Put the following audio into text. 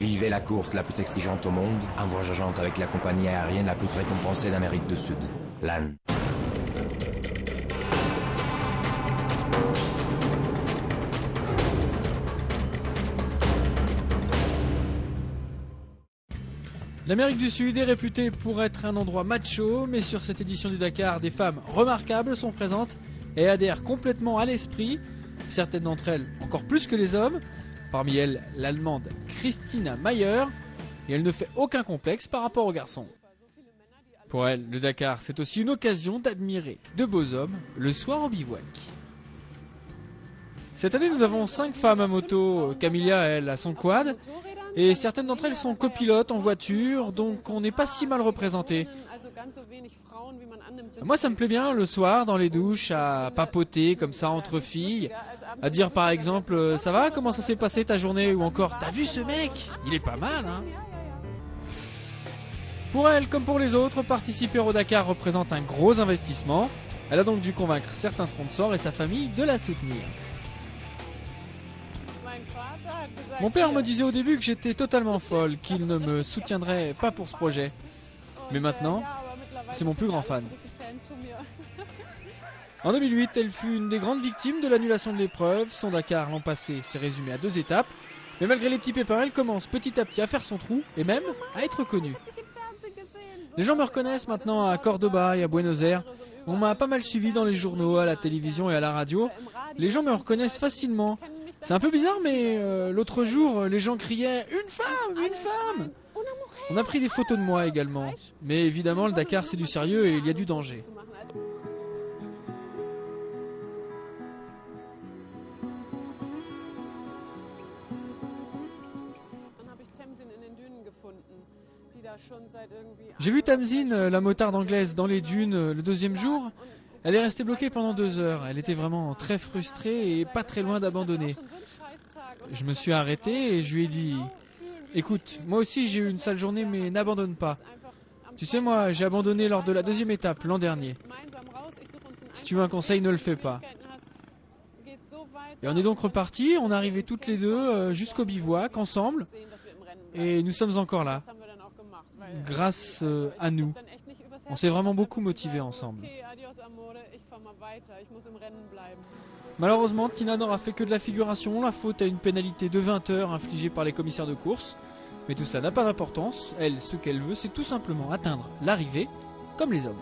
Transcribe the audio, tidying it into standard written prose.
Vivez la course la plus exigeante au monde, envoyageante avec la compagnie aérienne la plus récompensée d'Amérique du Sud, LAN. L'Amérique du Sud est réputée pour être un endroit macho, mais sur cette édition du Dakar, des femmes remarquables sont présentes et adhèrent complètement à l'esprit, certaines d'entre elles encore plus que les hommes, parmi elles l'Allemande Christina Mayer, et elle ne fait aucun complexe par rapport aux garçons. Pour elle, le Dakar, c'est aussi une occasion d'admirer de beaux hommes le soir au bivouac. Cette année, nous avons 5 femmes à moto, Camilla, elle, a son quad, et certaines d'entre elles sont copilotes en voiture, donc on n'est pas si mal représentés. Moi, ça me plaît bien le soir dans les douches à papoter comme ça entre filles, à dire par exemple ça va, comment ça s'est passé ta journée, ou encore t'as vu ce mec, il est pas mal hein. Pour elle comme pour les autres, participer au Dakar représente un gros investissement. Elle a donc dû convaincre certains sponsors et sa famille de la soutenir. Mon père me disait au début que j'étais totalement folle, qu'il ne me soutiendrait pas pour ce projet. Mais maintenant, c'est mon plus grand fan. En 2008, elle fut une des grandes victimes de l'annulation de l'épreuve. Son Dakar l'an passé s'est résumé à 2 étapes. Mais malgré les petits pépins, elle commence petit à petit à faire son trou et même à être connue. Les gens me reconnaissent maintenant à Cordoba et à Buenos Aires. On m'a pas mal suivi dans les journaux, à la télévision et à la radio. Les gens me reconnaissent facilement. C'est un peu bizarre, mais l'autre jour, les gens criaient « Une femme, une femme !» On a pris des photos de moi également. Mais évidemment, le Dakar, c'est du sérieux et il y a du danger. J'ai vu Tamzin, la motarde anglaise, dans les dunes le 2e jour. Elle est restée bloquée pendant 2 heures. Elle était vraiment très frustrée et pas très loin d'abandonner. Je me suis arrêté et je lui ai dit « Écoute, moi aussi j'ai eu une sale journée mais n'abandonne pas. Tu sais moi, j'ai abandonné lors de la 2e étape l'an dernier. Si tu veux un conseil, ne le fais pas. » Et on est donc repartis, on est arrivés toutes les deux jusqu'au bivouac ensemble. Et nous sommes encore là. Grâce à nous. On s'est vraiment beaucoup motivés ensemble. Malheureusement, Tina n'aura fait que de la figuration, la faute à une pénalité de 20 heures infligée par les commissaires de course. Mais tout cela n'a pas d'importance. Elle, ce qu'elle veut, c'est tout simplement atteindre l'arrivée, comme les hommes.